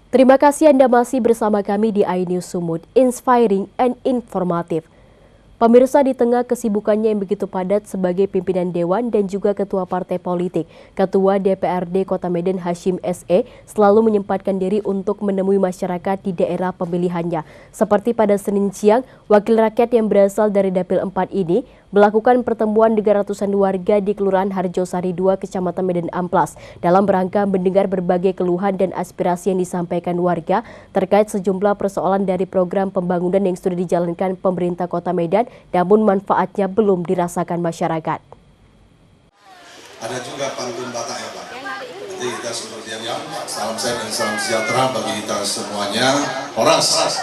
Terima kasih Anda masih bersama kami di iNews Sumut, inspiring and informatif. Pemirsa, di tengah kesibukannya yang begitu padat sebagai pimpinan Dewan dan juga Ketua Partai Politik, Ketua DPRD Kota Medan Hashim SE selalu menyempatkan diri untuk menemui masyarakat di daerah pemilihannya. Seperti pada Senin siang, wakil rakyat yang berasal dari Dapil 4 ini melakukan pertemuan dengan ratusan warga di Kelurahan Harjosari 2, Kecamatan Medan Amplas dalam rangka mendengar berbagai keluhan dan aspirasi yang disampaikan warga terkait sejumlah persoalan dari program pembangunan yang sudah dijalankan pemerintah Kota Medan, namun manfaatnya belum dirasakan masyarakat. Ada juga pantun Batak ya Pak. Jadi kita seperti yang salam sehat dan salam sejahtera bagi kita semuanya. Horas.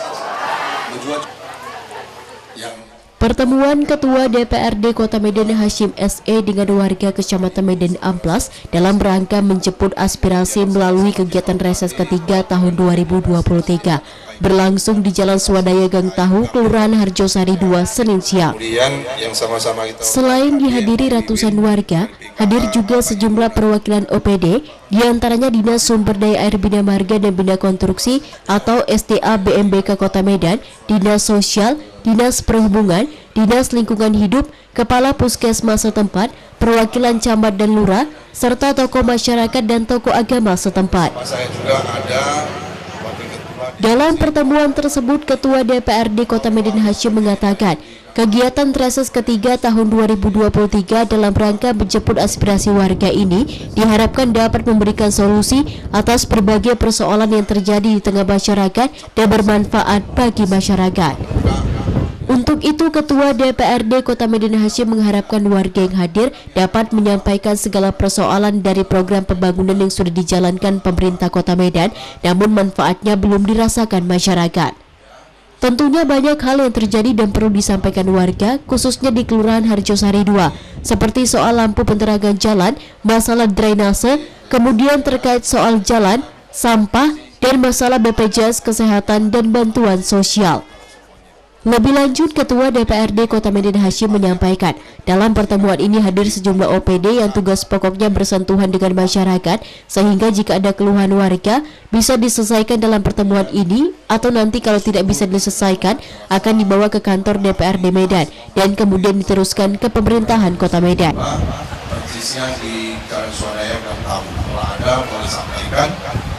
Pertemuan Ketua DPRD Kota Medan Hashim SE dengan warga Kecamatan Medan Amplas dalam rangka menjemput aspirasi melalui kegiatan reses ketiga tahun 2023 berlangsung di Jalan Swadaya Gang Tahu, Kelurahan Harjosari 2, Senin siang. Selain dihadiri ratusan warga, hadir juga sejumlah perwakilan OPD, diantaranya Dinas Sumber Daya Air Bina Marga dan Bina Konstruksi atau SDA BMBK Kota Medan, Dinas Sosial, Dinas Perhubungan, Dinas Lingkungan Hidup, Kepala Puskesmas setempat, perwakilan camat dan lurah, serta tokoh masyarakat dan tokoh agama setempat. Dalam pertemuan tersebut, Ketua DPRD Kota Medan Hashim mengatakan, kegiatan reses ketiga tahun 2023 dalam rangka menjemput aspirasi warga ini diharapkan dapat memberikan solusi atas berbagai persoalan yang terjadi di tengah masyarakat dan bermanfaat bagi masyarakat. Untuk itu, Ketua DPRD Kota Medan Hashim mengharapkan warga yang hadir dapat menyampaikan segala persoalan dari program pembangunan yang sudah dijalankan pemerintah Kota Medan, namun manfaatnya belum dirasakan masyarakat. Tentunya banyak hal yang terjadi dan perlu disampaikan warga, khususnya di Kelurahan Harjosari 2, seperti soal lampu penerangan jalan, masalah drainase, kemudian terkait soal jalan, sampah, dan masalah BPJS Kesehatan dan bantuan sosial. Lebih lanjut, Ketua DPRD Kota Medan Hashim menyampaikan, dalam pertemuan ini hadir sejumlah OPD yang tugas pokoknya bersentuhan dengan masyarakat, sehingga jika ada keluhan warga bisa diselesaikan dalam pertemuan ini, atau nanti kalau tidak bisa diselesaikan akan dibawa ke kantor DPRD Medan dan kemudian diteruskan ke pemerintahan Kota Medan. Persisnya di Jalan Swadaya dan Tamu, kalau ada boleh sampaikan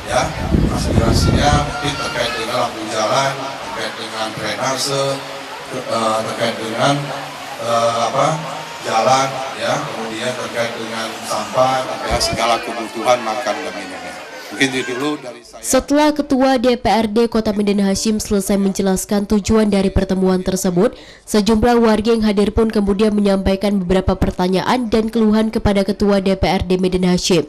ya aspirasinya mungkin terkait dengan lampu jalan, terkait dengan drainase, terkait dengan jalan, ya, kemudian terkait dengan sampah, ya, segala kebutuhan makan dan minumnya. Mungkin dulu dari saya. Setelah Ketua DPRD Kota Medan Hashim selesai menjelaskan tujuan dari pertemuan tersebut, sejumlah warga yang hadir pun kemudian menyampaikan beberapa pertanyaan dan keluhan kepada Ketua DPRD Medan Hashim.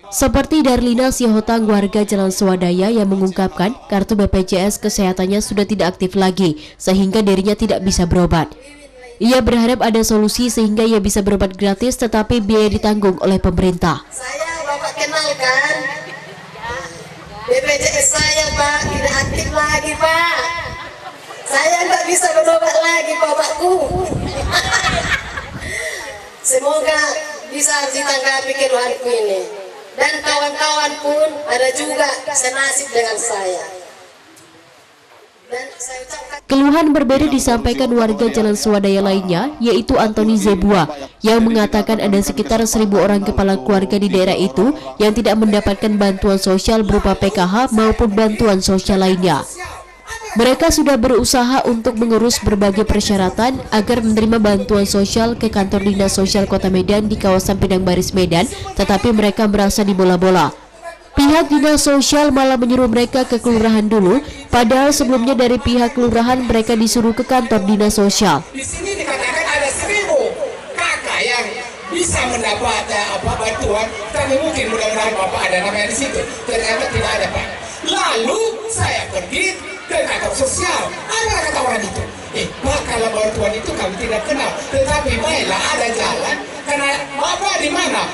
Seperti Darlina Sihotang, warga Jalan Swadaya, yang mengungkapkan kartu BPJS kesehatannya sudah tidak aktif lagi sehingga dirinya tidak bisa berobat. Ia berharap ada solusi sehingga ia bisa berobat gratis tetapi biaya ditanggung oleh pemerintah. Saya Bapak kenalkan, BPJS saya Pak tidak aktif lagi Pak. Saya nggak bisa berobat lagi Bapakku. Semoga bisa ditanggapi keluhanku ini. Dan kawan-kawan pun ada juga senasib dengan saya. Keluhan berbeda disampaikan warga Jalan Swadaya lainnya, yaitu Antoni Zebua, yang mengatakan ada sekitar 1.000 orang kepala keluarga di daerah itu yang tidak mendapatkan bantuan sosial berupa PKH maupun bantuan sosial lainnya. Mereka sudah berusaha untuk mengurus berbagai persyaratan agar menerima bantuan sosial ke kantor Dinas Sosial Kota Medan di kawasan Pinang Baris Medan, tetapi mereka merasa dibola-bola. Pihak Dinas Sosial malah menyuruh mereka ke kelurahan dulu, padahal sebelumnya dari pihak kelurahan mereka disuruh ke kantor Dinas Sosial. Di sini dikatakan ada 1.000 kakak yang bisa mendapat bantuan, tapi mungkin mudah-mudahan Bapak ada namanya di situ. Ternyata tidak ada Pak. Lalu saya pergi ke kantor sosial. Apa kata orang itu? Pak, kalau bantuan itu kami tidak kenal. Tetapi baiklah ada jalan. Karena Bapak di mana?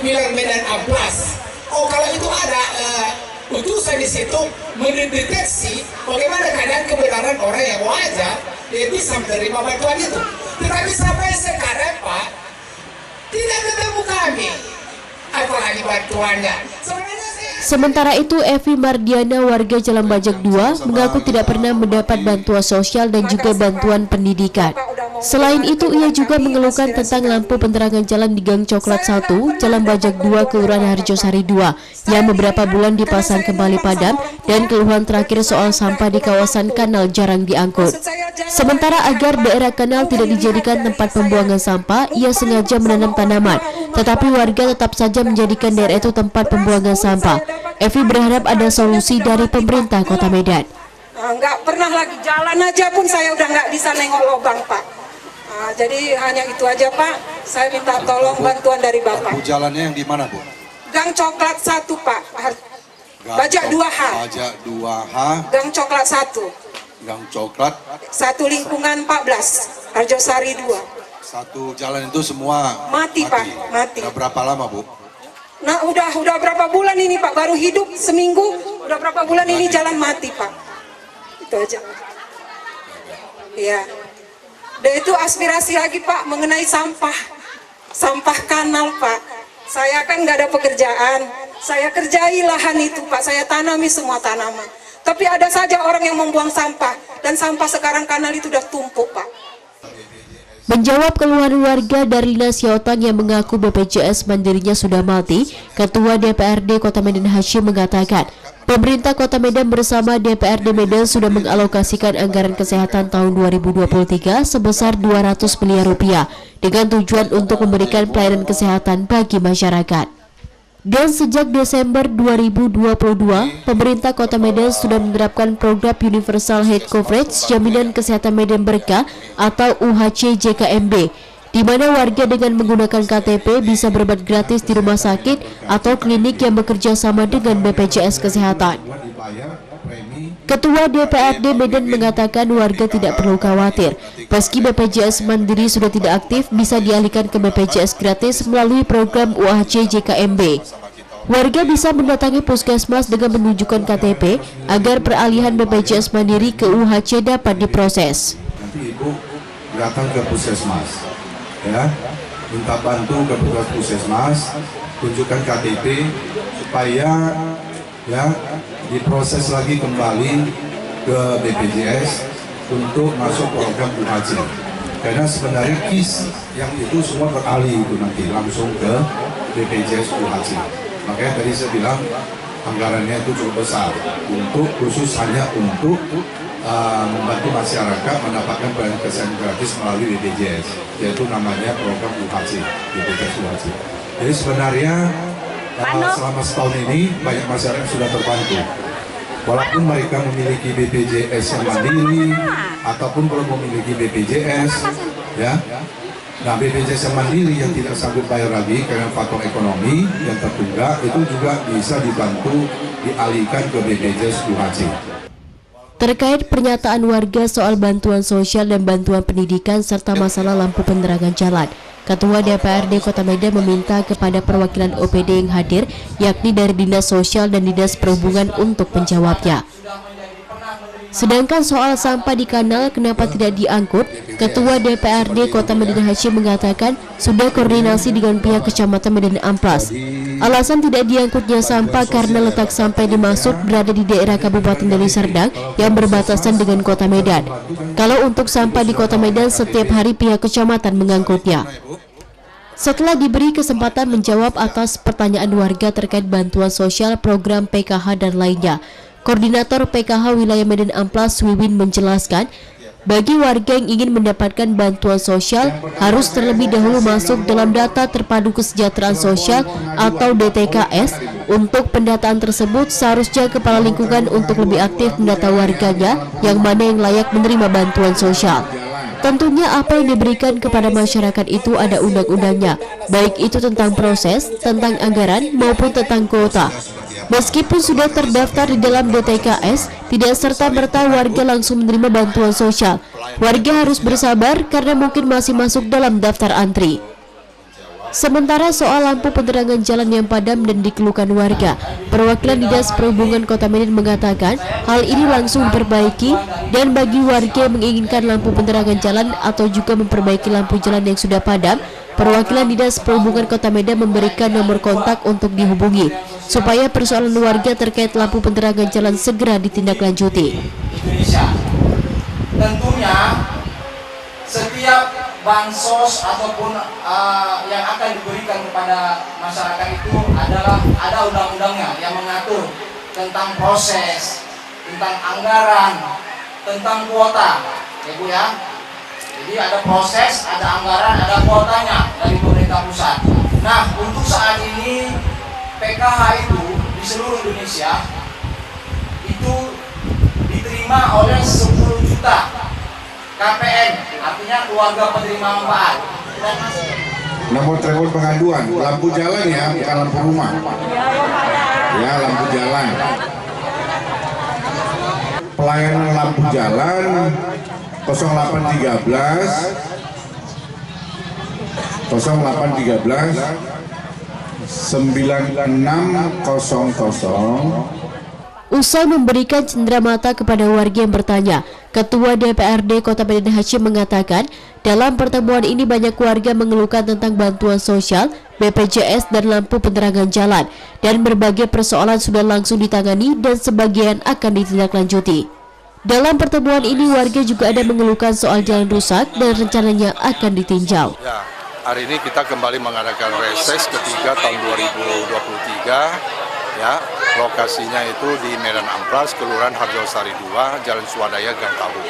Bilang Medan Amplas. Oh, kalau itu ada utusan di situ mendeteksi bagaimana keadaan kebenaran orang yang wajar, dia bisa menerima bantuan itu. Tetapi sampai sekarang Pak, tidak ketemu kami. Apalagi bantuannya. Sebenarnya saya Sementara itu, Evi Mardiana, warga Jalan Bajak 2, mengaku tidak pernah mendapat bantuan sosial dan juga bantuan pendidikan. Selain itu, ia juga mengeluhkan tentang lampu penerangan jalan di Gang Coklat 1, Jalan Bajak 2, Kelurahan Harjosari 2, yang beberapa bulan dipasang kembali padam, dan keluhan terakhir soal sampah di kawasan kanal jarang diangkut. Sementara agar daerah kanal tidak dijadikan tempat pembuangan sampah, ia sengaja menanam tanaman, tetapi warga tetap saja menjadikan daerah itu tempat pembuangan sampah. Evi berharap ada solusi dari pemerintah Kota Medan. Nggak pernah lagi jalan aja pun saya udah nggak bisa nengok lubang, Pak. Jadi hanya itu aja, Pak. Saya minta tolong bantuan dari Bapak. Jalannya yang di mana, Bu? Gang Coklat 1, Pak. Bajak 2H. Bajak 2H. Gang Coklat 1. Gang Coklat. 1 lingkungan 14. Harjosari 2. Satu jalan itu semua Mati, Pak. Mati. Udah berapa lama, Bu? Nah, udah berapa bulan ini, Pak? Baru hidup seminggu, udah berapa bulan ini jalan mati, Pak. Itu aja. Iya. Dan itu aspirasi lagi, Pak, mengenai sampah. Sampah kanal, Pak. Saya kan nggak ada pekerjaan. Saya kerjai lahan itu, Pak. Saya tanami semua tanaman. Tapi ada saja orang yang membuang sampah. Dan sampah sekarang kanal itu udah tumpuk, Pak. Menjawab keluhan warga dari Dinas Yaotang yang mengaku BPJS Mandirinya sudah mati, Ketua DPRD Kota Medan Hasyim mengatakan, pemerintah Kota Medan bersama DPRD Medan sudah mengalokasikan anggaran kesehatan tahun 2023 sebesar 200 miliar rupiah dengan tujuan untuk memberikan pelayanan kesehatan bagi masyarakat. Dan sejak Desember 2022, pemerintah Kota Medan sudah menerapkan program Universal Health Coverage Jaminan Kesehatan Medan Berkah atau UHC JKMB, di mana warga dengan menggunakan KTP bisa berobat gratis di rumah sakit atau klinik yang bekerja sama dengan BPJS Kesehatan. Ketua DPRD Medan mengatakan warga tidak perlu khawatir. Meski BPJS Mandiri sudah tidak aktif, bisa dialihkan ke BPJS gratis melalui program UHC JKMB. Warga bisa mendatangi puskesmas dengan menunjukkan KTP agar peralihan BPJS Mandiri ke UHC dapat diproses. Nanti Ibu datang ke puskesmas, ya, minta bantu ke puskesmas, tunjukkan KTP supaya ya diproses lagi kembali ke BPJS untuk masuk program UHC. Karena sebenarnya KIS yang itu semua beralih itu nanti langsung ke BPJS UHC. Makanya tadi saya bilang anggarannya itu cukup besar untuk khusus hanya untuk membantu masyarakat mendapatkan pelayanan kesehatan gratis melalui BPJS, yaitu namanya program UHC, BPJS UHC. Jadi sebenarnya selama setahun ini banyak masyarakat sudah terbantu. Walaupun mereka memiliki BPJS yang mandiri ataupun belum memiliki BPJS, ya. Nah, BPJS yang mandiri yang tidak sanggup bayar lagi karena faktor ekonomi yang tertunggak itu juga bisa dibantu dialihkan ke BPJS UHC. Terkait pernyataan warga soal bantuan sosial dan bantuan pendidikan serta masalah lampu penerangan jalan, Ketua DPRD Kota Medan meminta kepada perwakilan OPD yang hadir, yakni dari Dinas Sosial dan Dinas Perhubungan untuk menjawabnya. Sedangkan soal sampah di kanal kenapa tidak diangkut, Ketua DPRD Kota Medan Hasyim mengatakan sudah koordinasi dengan pihak Kecamatan Medan Amplas. Alasan tidak diangkutnya sampah karena letak sampah yang dimaksud berada di daerah Kabupaten Deli Serdang yang berbatasan dengan Kota Medan. Kalau untuk sampah di Kota Medan setiap hari pihak kecamatan mengangkutnya. Setelah diberi kesempatan menjawab atas pertanyaan warga terkait bantuan sosial, program PKH dan lainnya, Koordinator PKH Wilayah Medan Amplas Wiwin menjelaskan, bagi warga yang ingin mendapatkan bantuan sosial harus terlebih dahulu masuk dalam data terpadu kesejahteraan sosial atau DTKS. Untuk pendataan tersebut seharusnya kepala lingkungan untuk lebih aktif mendata warganya yang mana yang layak menerima bantuan sosial. Tentunya apa yang diberikan kepada masyarakat itu ada undang-undangnya, baik itu tentang proses, tentang anggaran maupun tentang kuota. Meskipun sudah terdaftar di dalam DTKS, tidak serta-merta warga langsung menerima bantuan sosial. Warga harus bersabar karena mungkin masih masuk dalam daftar antri. Sementara soal lampu penerangan jalan yang padam dan dikeluhkan warga, perwakilan Dinas Perhubungan Kota Medan mengatakan hal ini langsung diperbaiki, dan bagi warga yang menginginkan lampu penerangan jalan atau juga memperbaiki lampu jalan yang sudah padam, perwakilan Dinas Perhubungan Kota Medan memberikan nomor kontak untuk dihubungi supaya persoalan warga terkait lampu penerangan jalan segera ditindaklanjuti. Indonesia. Tentunya setiap bansos ataupun yang akan diberikan kepada masyarakat itu adalah ada undang-undangnya yang mengatur tentang proses, tentang anggaran, tentang kuota, ya Bu ya. Jadi ada proses, ada anggaran, ada kuotanya dari pemerintah pusat. Nah, untuk saat ini PKH itu di seluruh Indonesia itu diterima oleh 10 juta KPM, artinya keluarga penerima manfaat. Nomor telepon pengaduan, lampu jalan ya, bukan lampu rumah. Ya, lampu jalan. Pelayanan lampu jalan 0813 9600. Usai memberikan cenderamata kepada warga yang bertanya, Ketua DPRD Kota Medan Hasyim mengatakan, dalam pertemuan ini banyak warga mengeluhkan tentang bantuan sosial, BPJS dan lampu penerangan jalan, dan berbagai persoalan sudah langsung ditangani dan sebagian akan ditindaklanjuti. Dalam pertemuan ini warga juga ada mengeluhkan soal jalan rusak dan rencananya akan ditinjau. Ya, hari ini kita kembali mengadakan reses ketiga tahun 2023. Ya, lokasinya itu di Medan Amplas, Kelurahan Harjosari 2, Jalan Swadaya, Gang Tahu.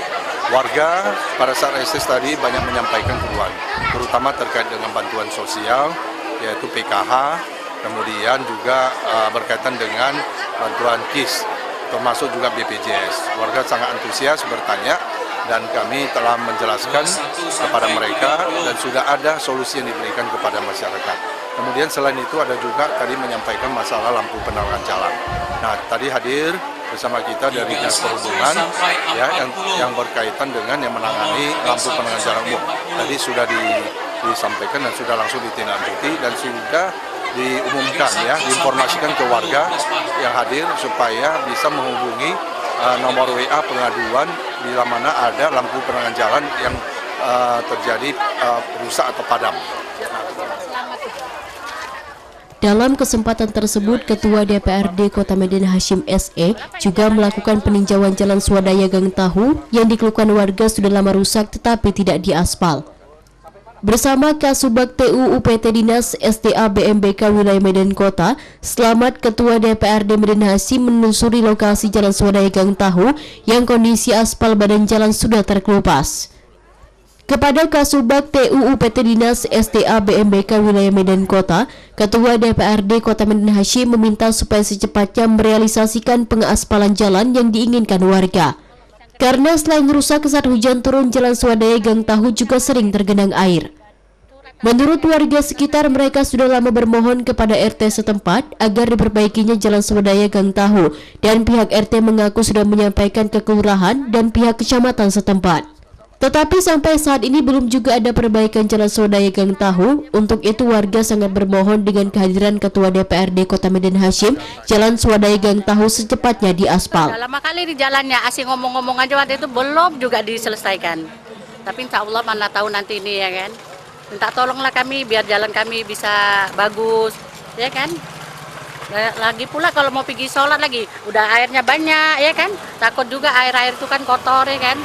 Warga pada saat reses tadi banyak menyampaikan keluhan, terutama terkait dengan bantuan sosial, yaitu PKH, kemudian juga berkaitan dengan bantuan KIS, termasuk juga BPJS. Warga sangat antusias bertanya dan kami telah menjelaskan kepada mereka dan sudah ada solusi yang diberikan kepada masyarakat. Kemudian selain itu ada juga tadi menyampaikan masalah lampu penerangan jalan. Nah, tadi hadir bersama kita dari Dinas Perhubungan ya yang berkaitan dengan yang menangani lampu penerangan jalan umum. Tadi sudah disampaikan dan sudah langsung ditindaklanjuti dan sudah diumumkan ya, diinformasikan ke warga yang hadir supaya bisa menghubungi nomor WA pengaduan bila mana ada lampu penerangan jalan yang terjadi rusak atau padam. Dalam kesempatan tersebut, Ketua DPRD Kota Medan Hasyim SE juga melakukan peninjauan Jalan Swadaya Gang Tahu yang dikeluhkan warga sudah lama rusak tetapi tidak diaspal. Bersama Kasubag TU UPT Dinas SDA BMBK Wilayah Medan Kota, Selamat Ketua DPRD Medan Hasyim menelusuri lokasi Jalan Swadaya Gang Tahu yang kondisi aspal badan jalan sudah terkelupas. Kepada Kasubag TU UPT Dinas SDA BMBK Wilayah Medan Kota, Ketua DPRD Kota Medan Hasyim meminta supaya secepatnya merealisasikan pengaspalan jalan yang diinginkan warga. Karena selain rusak saat hujan turun, Jalan Swadaya Gang Tahu juga sering tergenang air. Menurut warga sekitar, mereka sudah lama bermohon kepada RT setempat agar diperbaikinya Jalan Swadaya Gang Tahu, dan pihak RT mengaku sudah menyampaikan ke kelurahan dan pihak kecamatan setempat. Tetapi sampai saat ini belum juga ada perbaikan Jalan Swadaya Gang Tahu. Untuk itu warga sangat bermohon dengan kehadiran Ketua DPRD Kota Medan Hasyim, Jalan Swadaya Gang Tahu secepatnya diaspal. Lama kali di jalannya, asing ngomong-ngomong aja waktu itu belum juga diselesaikan. Tapi insya Allah mana tahu nanti ini ya kan. Minta tolonglah kami biar jalan kami bisa bagus, ya kan. Lagi pula kalau mau pergi sholat lagi, udah airnya banyak ya kan. Takut juga air-air itu kan kotor ya kan.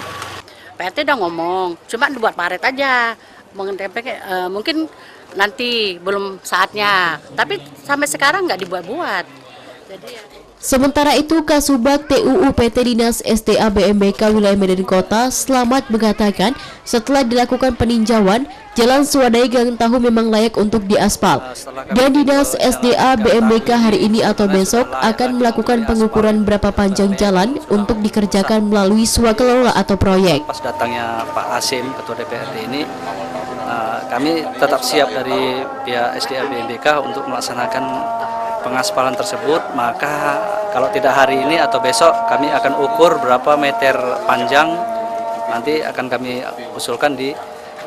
PRT udah ngomong, cuma dibuat paret aja. Mungkin nanti belum saatnya, tapi sampai sekarang nggak dibuat-buat. Jadi ya. Sementara itu, Kasubag TU UPT Dinas SDA BMBK Wilayah Medan Kota, Selamat mengatakan setelah dilakukan peninjauan, Jalan Swadaya Gang Tahu memang layak untuk diaspal. Dan Dinas SDA BMBK hari ini atau besok akan melakukan pengukuran berapa panjang jalan untuk dikerjakan melalui swakelola atau proyek. Pas datangnya Pak Hasyim, Ketua DPRD ini, kami tetap siap dari pihak SDA BMBK untuk melaksanakan pengaspalan tersebut. Maka kalau tidak hari ini atau besok kami akan ukur berapa meter panjang, nanti akan kami usulkan di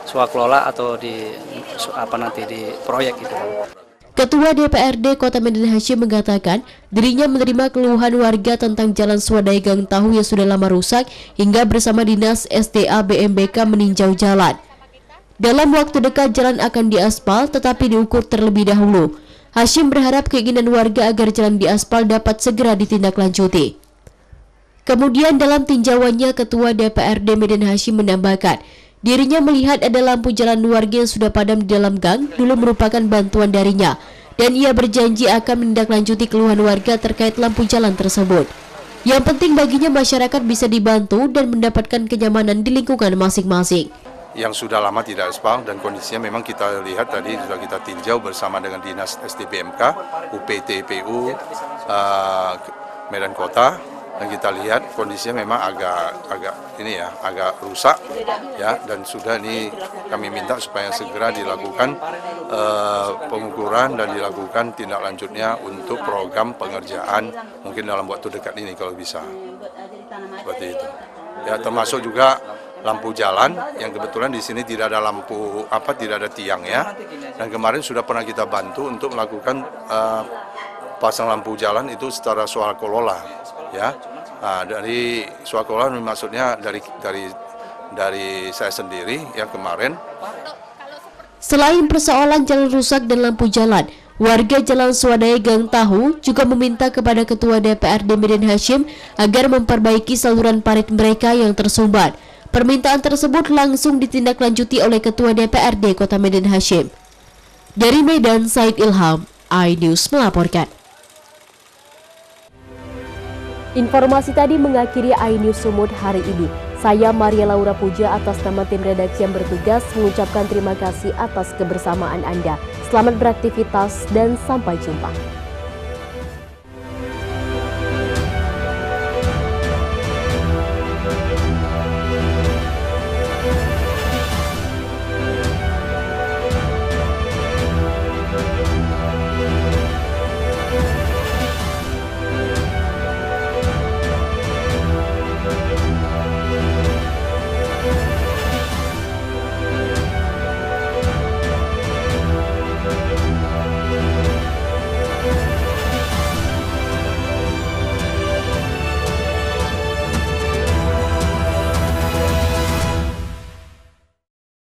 swakelola atau di proyek itu. Ketua DPRD Kota Medan Hasyim mengatakan dirinya menerima keluhan warga tentang Jalan Swadaya Gang Tahu yang sudah lama rusak hingga bersama Dinas SDA BMBK meninjau jalan. Dalam waktu dekat jalan akan diaspal tetapi diukur terlebih dahulu. Hashim berharap keinginan warga agar jalan diaspal dapat segera ditindaklanjuti. Kemudian dalam tinjauannya, Ketua DPRD Medan Hashim menambahkan, dirinya melihat ada lampu jalan warga yang sudah padam di dalam gang dulu merupakan bantuan darinya, dan ia berjanji akan menindaklanjuti keluhan warga terkait lampu jalan tersebut. Yang penting baginya masyarakat bisa dibantu dan mendapatkan kenyamanan di lingkungan masing-masing. Yang sudah lama tidak aspal dan kondisinya memang kita lihat tadi sudah kita tinjau bersama dengan Dinas SDBMK, UPTPU, Medan Kota, dan kita lihat kondisinya memang agak rusak ya, dan sudah ini kami minta supaya segera dilakukan pengukuran dan dilakukan tindak lanjutnya untuk program pengerjaan mungkin dalam waktu dekat ini kalau bisa. Seperti itu. Ya, termasuk juga lampu jalan yang kebetulan di sini tidak ada lampu tidak ada tiang ya. Dan kemarin sudah pernah kita bantu untuk melakukan pasang lampu jalan itu secara swakolola ya. Nah, dari swakolola maksudnya dari saya sendiri yang kemarin. Selain persoalan jalan rusak dan lampu jalan, warga Jalan Swadaya Gang Tahu juga meminta kepada Ketua DPRD Medan Hashim agar memperbaiki saluran parit mereka yang tersumbat. Permintaan tersebut langsung ditindaklanjuti oleh Ketua DPRD Kota Medan Hashim. Dari Medan, Said Ilham, iNews melaporkan. Informasi tadi mengakhiri iNews Sumut hari ini. Saya Maria Laura Puja atas nama tim redaksi yang bertugas mengucapkan terima kasih atas kebersamaan Anda. Selamat beraktivitas dan sampai jumpa.